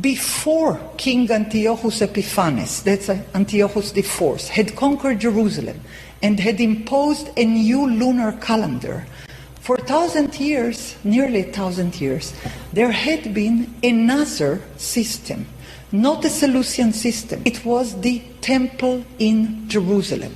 before King Antiochus Epiphanes, that's Antiochus IV, had conquered Jerusalem and had imposed a new lunar calendar, for 1,000 years, nearly 1,000 years, there had been another system, not the Seleucian system. It was the temple in Jerusalem.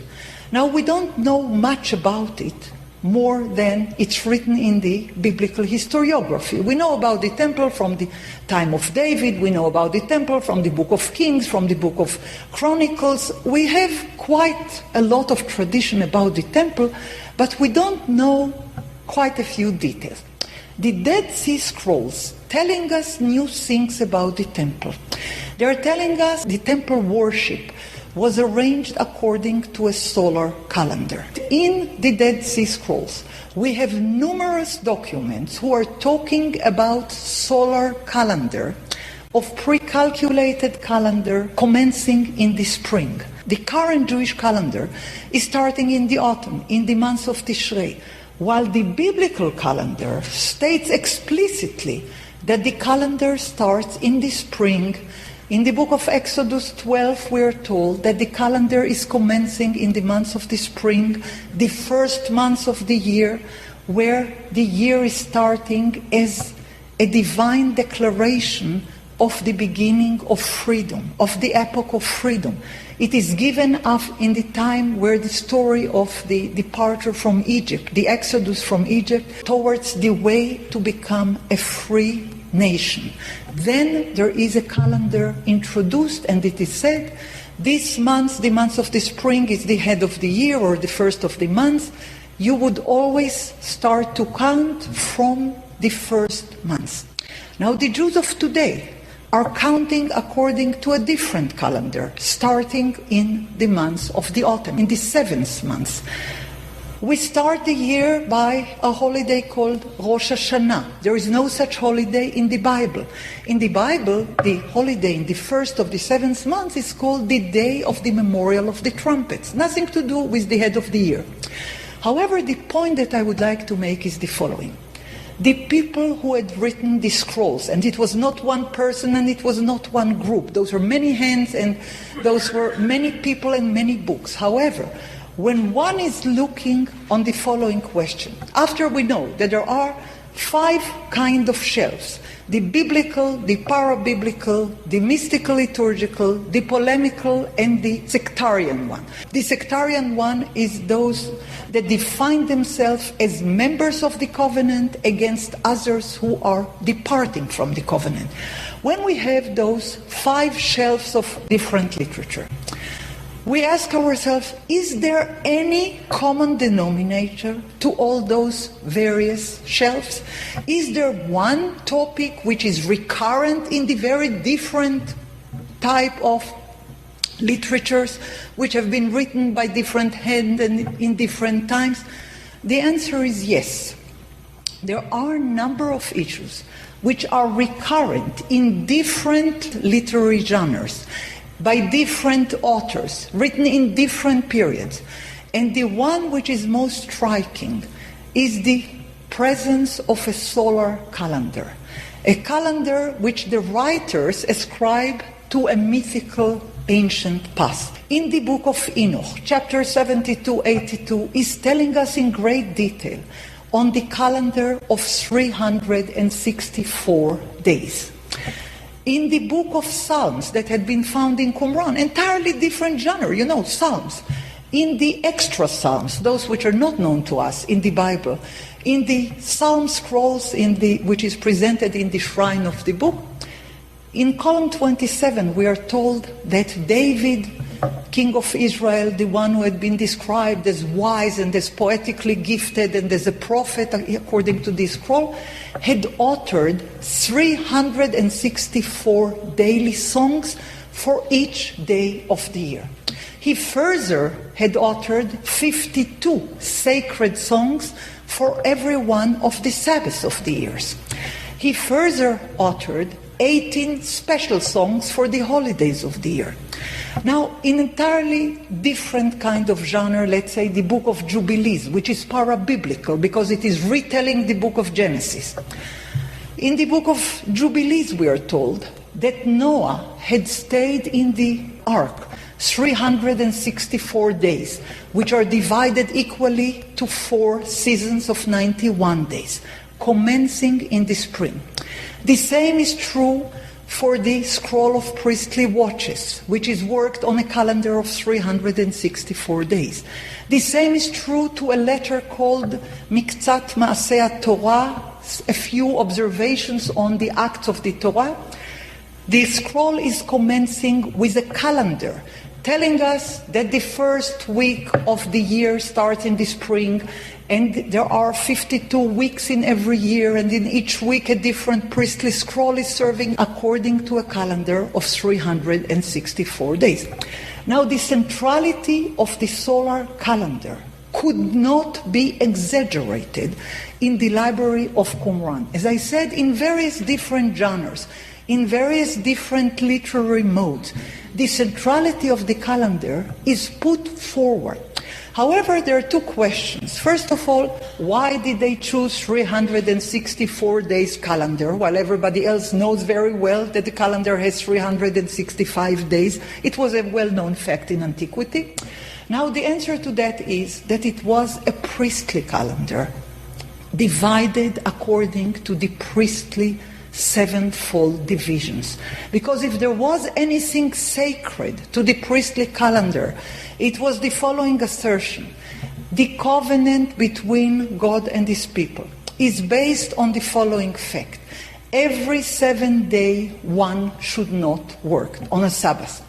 Now, we don't know much about it, more than it's written in the biblical historiography. We know about the temple from the time of David, we know about the temple from the book of Kings, from the book of Chronicles. We have quite a lot of tradition about the temple, but we don't know quite a few details. The Dead Sea Scrolls telling us new things about the temple. They are telling us the temple worship was arranged according to a solar calendar. In the Dead Sea Scrolls, we have numerous documents who are talking about solar calendar, of pre-calculated calendar commencing in the spring. The current Jewish calendar is starting in the autumn, in the month of Tishrei, while the biblical calendar states explicitly that the calendar starts in the spring. In the book of Exodus 12, we are told that the calendar is commencing in the months of the spring, the first month of the year, where the year is starting as a divine declaration of the beginning of freedom, of the epoch of freedom. It is given up in the time where the story of the departure from Egypt, the exodus from Egypt, towards the way to become a free nation. Then there is a calendar introduced, and it is said, this month, the month of the spring, is the head of the year, or the first of the month. You would always start to count from the first month. Now, the Jews of today are counting according to a different calendar, starting in the month of the autumn, in the seventh month. We start the year by a holiday called Rosh Hashanah. There is no such holiday in the Bible. In the Bible, the holiday in the first of the seventh month is called the Day of the Memorial of the Trumpets. Nothing to do with the head of the year. However, the point that I would like to make is the following. The people who had written the scrolls, and it was not one person and it was not one group. Those were many hands and those were many people and many books. However, when one is looking on the following question, after we know that there are 5 kinds of shelves, the biblical, the parabiblical, the mystical liturgical, the polemical, and the sectarian one. The sectarian one is those that define themselves as members of the covenant against others who are departing from the covenant. When we have those 5 shelves of different literature, we ask ourselves, is there any common denominator to all those various shelves? Is there one topic which is recurrent in the very different type of literatures which have been written by different hands and in different times? The answer is yes. There are a number of issues which are recurrent in different literary genres, by different authors, written in different periods. And the one which is most striking is the presence of a solar calendar. A calendar which the writers ascribe to a mythical ancient past. In the book of Enoch, chapter 72-82 is telling us in great detail on the calendar of 364 days. In the book of Psalms that had been found in Qumran, entirely different genre, Psalms. In the extra Psalms, those which are not known to us in the Bible, in the Psalm scrolls which is presented in the shrine of the book, in column 27 we are told that David, king of Israel, the one who had been described as wise and as poetically gifted and as a prophet according to this scroll, had authored 364 daily songs for each day of the year. He further had authored 52 sacred songs for every one of the Sabbaths of the years. He further authored 18 special songs for the holidays of the year. Now, in entirely different kind of genre, let's say the book of Jubilees, which is parabiblical because it is retelling the book of Genesis. In the book of Jubilees, we are told that Noah had stayed in the ark 364 days, which are divided equally to 4 seasons of 91 days, commencing in the spring. The same is true for the scroll of priestly watches, which is worked on a calendar of 364 days. The same is true to a letter called Miktzat Maaseh Torah, a few observations on the acts of the Torah. The scroll is commencing with a calendar, telling us that the first week of the year starts in the spring, and there are 52 weeks in every year, and in each week a different priestly scroll is serving according to a calendar of 364 days. Now, the centrality of the solar calendar could not be exaggerated in the library of Qumran. As I said, in various different genres, in various different literary modes, the centrality of the calendar is put forward. However, there are 2 questions. First of all, why did they choose 364 days calendar while everybody else knows very well that the calendar has 365 days? It was a well-known fact in antiquity. Now, the answer to that is that it was a priestly calendar, divided according to the priestly sevenfold divisions. Because if there was anything sacred to the priestly calendar, it was the following assertion: the covenant between God and his people is based on the following fact: every 7 day one should not work on a Sabbath.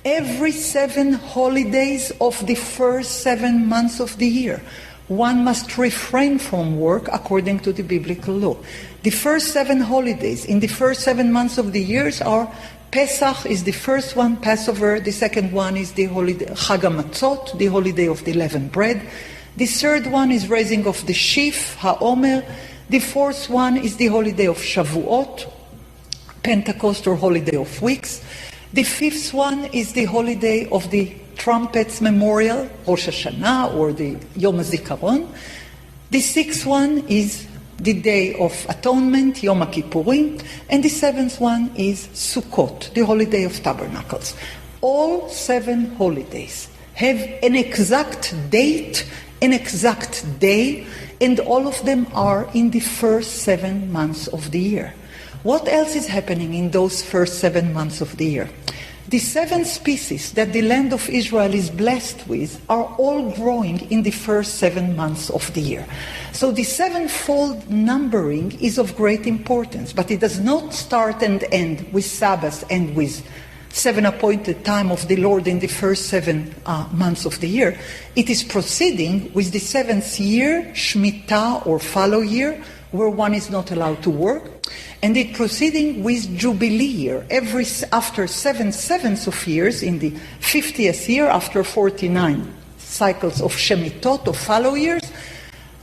Every 7 holidays of the first 7 months of the year, one must refrain from work according to the biblical law. The first 7 holidays in the first 7 months of the years are: Pesach is the first one, Passover; the second one is the holiday Chag HaMatzot, the holiday of the leavened bread; the third one is raising of the sheaf, HaOmer; the fourth one is the holiday of Shavuot, Pentecost or holiday of weeks; the fifth one is the holiday of the trumpets memorial, Rosh Hashanah or the Yom HaZikaron; the sixth one is the Day of Atonement, Yom HaKippurim, and the seventh one is Sukkot, the holiday of Tabernacles. All 7 holidays have an exact date, an exact day, and all of them are in the first 7 months of the year. What else is happening in those first 7 months of the year? The 7 species that the land of Israel is blessed with are all growing in the first 7 months of the year. So the sevenfold numbering is of great importance, but it does not start and end with Sabbaths and with 7 appointed time of the Lord in the first 7 months of the year. It is proceeding with the 7th year, Shemitah or fallow year, where one is not allowed to work. And it proceeding with Jubilee year. After 7 sevenths of years, in the 50th year, after 49 cycles of Shemitot, of fallow years,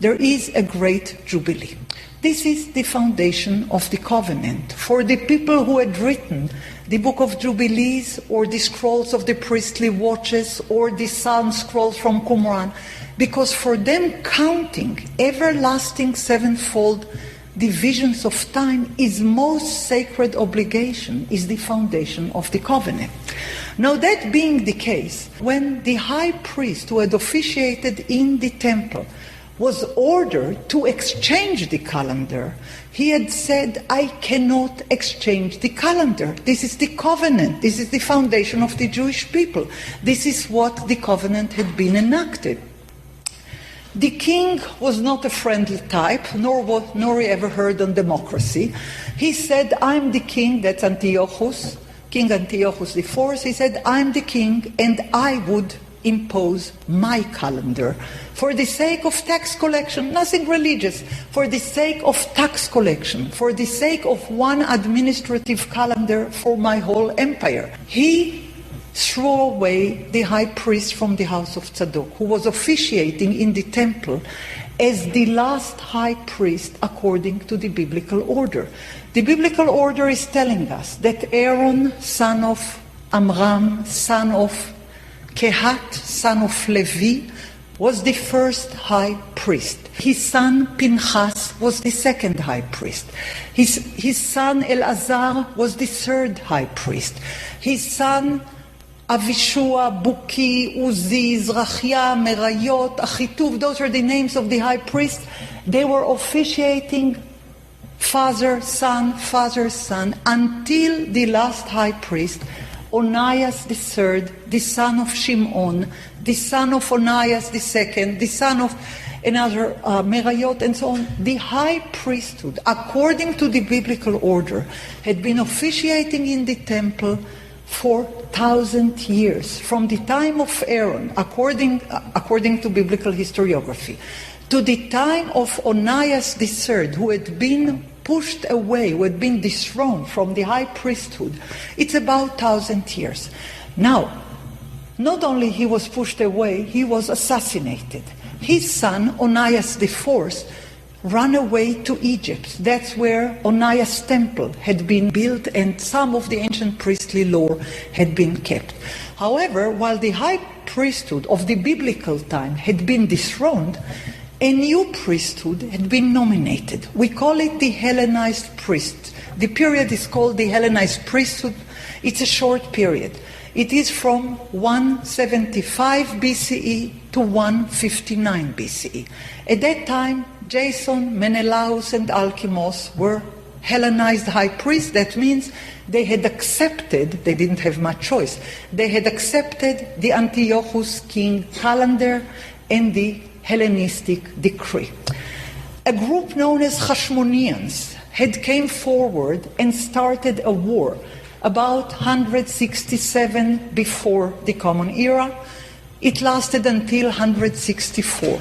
there is a great Jubilee. This is the foundation of the covenant. For the people who had written the book of Jubilees, or the scrolls of the priestly watches, or the psalm scrolls from Qumran, because for them counting everlasting sevenfold divisions of time is most sacred obligation, is the foundation of the covenant. Now, that being the case, when the high priest who had officiated in the temple was ordered to exchange the calendar, he had said, I cannot exchange the calendar. This is the covenant. This is the foundation of the Jewish people. This is what the covenant had been enacted. The king was not a friendly type, nor he ever heard on democracy. He said, I'm the king, that's Antiochus, King Antiochus IV. He said, I'm the king, and I would impose my calendar for the sake of tax collection, nothing religious, for the sake of tax collection, for the sake of one administrative calendar for my whole empire. He threw away the high priest from the house of Tzadok, who was officiating in the temple as the last high priest according to the biblical order. The biblical order is telling us that Aaron, son of Amram, son of Kehat, son of Levi, was the first high priest. His son Pinchas was the second high priest. His son Eleazar was the third high priest. His son Avishua, Buki, Uzi, Zrachia, Merayot, Achituv, those are the names of the high priests. They were officiating father, son, until the last high priest, Onias III, the son of Shimon, the son of Onias II, the son of another Merayot, and so on. The high priesthood, according to the biblical order, had been officiating in the temple for 1,000 years, from the time of Aaron, according to biblical historiography, to the time of Onias III, who had been pushed away, who had been dethroned from the high priesthood. It's about 1,000 years. Now, not only he was pushed away, he was assassinated. His son, Onias IV, ran away to Egypt. That's where Onias' temple had been built and some of the ancient priestly law had been kept. However, while the high priesthood of the biblical time had been dethroned, a new priesthood had been nominated. We call it the Hellenized priest. The period is called the Hellenized priesthood. It's a short period. It is from 175 BCE to 159 BCE. At that time, Jason, Menelaus, and Alkimos were Hellenized high priests. That means they had accepted, they didn't have much choice, they had accepted the Antiochus king calendar and the Hellenistic decree. A group known as Hashmoneans had came forward and started a war about 167 before the Common Era. It lasted until 164.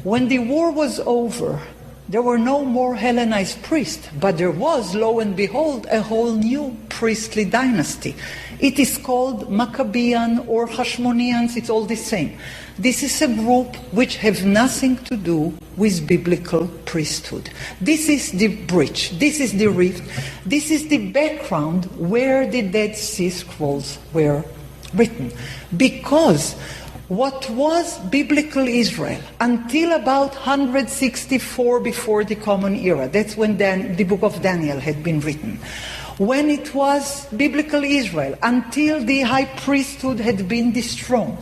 When the war was over, there were no more Hellenized priests, but there was, lo and behold, a whole new priestly dynasty. It is called Maccabean or Hashmoneans, it's all the same. This is a group which have nothing to do with biblical priesthood. This is the breach, this is the rift, this is the background where the Dead Sea Scrolls were written. Because what was biblical Israel until about 164 before the Common Era, that's when the book of Daniel had been written, when it was biblical Israel until the high priesthood had been dethroned,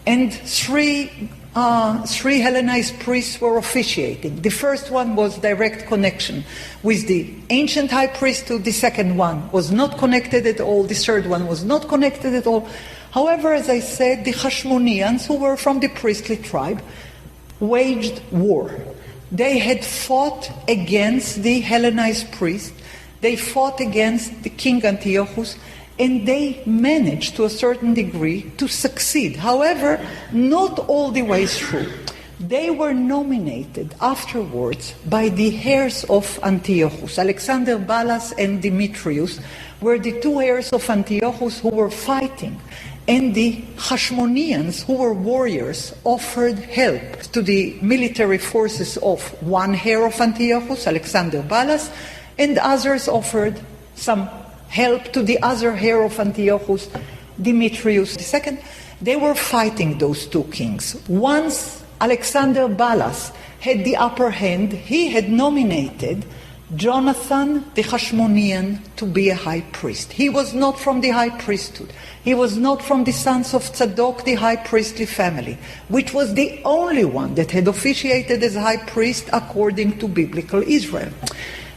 and three Hellenized priests were officiating. The first one was direct connection with the ancient high priesthood. The second one was not connected at all. The third one was not connected at all. However, as I said, the Hashmoneans, who were from the priestly tribe, waged war. They had fought against the Hellenized priest. They fought against the king Antiochus, and they managed to a certain degree to succeed. However, not all the way through. They were nominated afterwards by the heirs of Antiochus. Alexander Balas and Demetrius were the two heirs of Antiochus who were fighting. And the Hashmoneans, who were warriors, offered help to the military forces of one heir of Antiochus, Alexander Balas, and others offered some help to the other heir of Antiochus, Demetrius II. They were fighting those two kings. Once Alexander Balas had the upper hand, he had nominated Jonathan the Hashmonean to be a high priest. He was not from the high priesthood. He was not from the sons of Tzadok, the high priestly family, which was the only one that had officiated as high priest according to biblical Israel.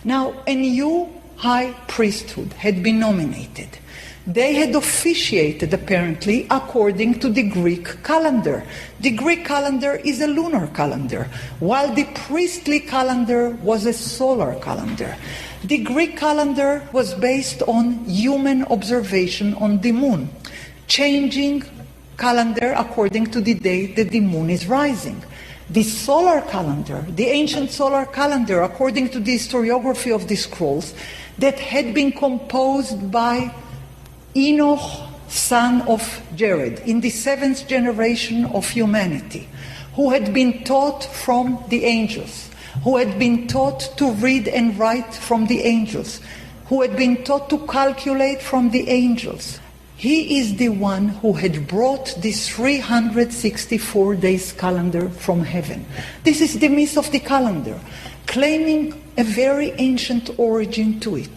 Now, a new high priesthood had been nominated. They had officiated, apparently, according to the Greek calendar. The Greek calendar is a lunar calendar, while the priestly calendar was a solar calendar. The Greek calendar was based on human observation on the moon, changing calendar according to the day that the moon is rising. The solar calendar, the ancient solar calendar, according to the historiography of the scrolls, that had been composed by Enoch, son of Jared, in the 7th generation of humanity, who had been taught from the angels, who had been taught to read and write from the angels, who had been taught to calculate from the angels. He is the one who had brought this 364 days calendar from heaven. This is the myth of the calendar, claiming a very ancient origin to it.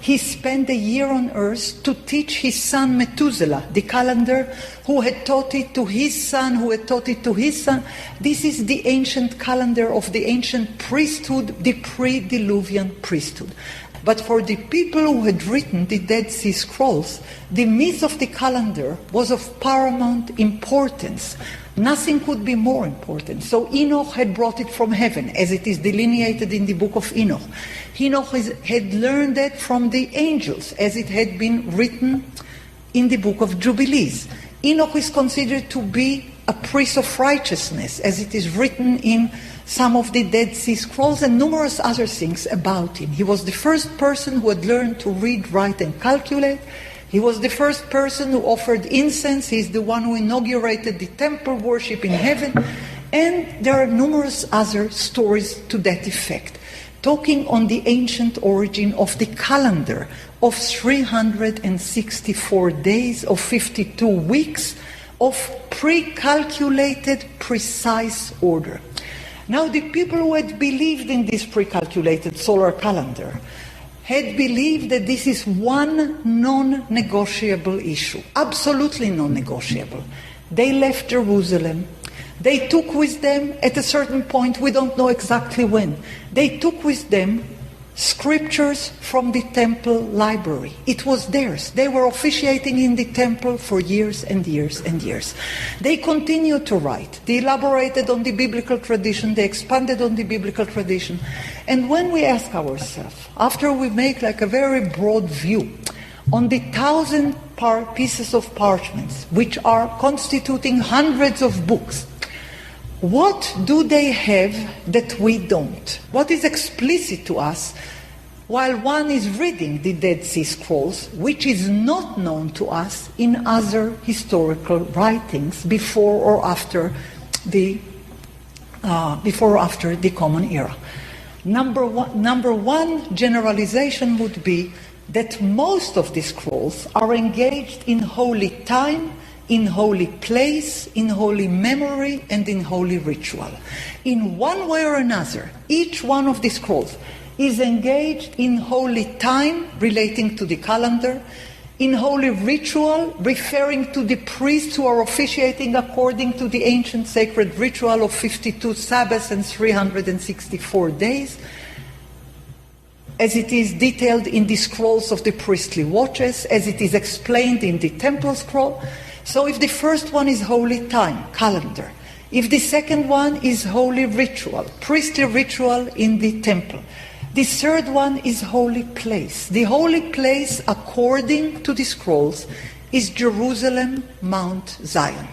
He spent a year on earth to teach his son Methuselah the calendar, who had taught it to his son, who had taught it to his son. This is the ancient calendar of the ancient priesthood, the pre-Diluvian priesthood. But for the people who had written the Dead Sea Scrolls, the myth of the calendar was of paramount importance. Nothing could be more important. So Enoch had brought it from heaven, as it is delineated in the book of Enoch. Enoch had learned that from the angels, as it had been written in the book of Jubilees. Enoch is considered to be a priest of righteousness, as it is written in some of the Dead Sea Scrolls and numerous other things about him. He was the first person who had learned to read, write, and calculate. He was the first person who offered incense. He's the one who inaugurated the temple worship in heaven. And there are numerous other stories to that effect, talking on the ancient origin of the calendar of 364 days, of 52 weeks, of pre-calculated, precise order. Now, the people who had believed in this pre-calculated solar calendar had believed that this is one non-negotiable issue, absolutely non-negotiable. They left Jerusalem. They took with them, at a certain point, we don't know exactly when, they took with them scriptures from the temple library. It was theirs. They were officiating in the temple for years and years and years. They continued to write. They elaborated on the biblical tradition. They expanded on the biblical tradition. And when we ask ourselves, after we make like a very broad view on the 1,000 pieces of parchments, which are constituting hundreds of books, what do they have that we don't? What is explicit to us while one is reading the Dead Sea Scrolls, which is not known to us in other historical writings before or after the Common Era? Number one generalization would be that most of the scrolls are engaged in holy time, in holy place, in holy memory, and in holy ritual. In one way or another, each one of the scrolls is engaged in holy time relating to the calendar, in holy ritual referring to the priests who are officiating according to the ancient sacred ritual of 52 Sabbaths and 364 days, as it is detailed in the scrolls of the priestly watches, as it is explained in the temple scroll. So if the first one is holy time, calendar, if the second one is holy ritual, priestly ritual in the temple, the third one is holy place. The holy place, according to the scrolls, is Jerusalem, Mount Zion.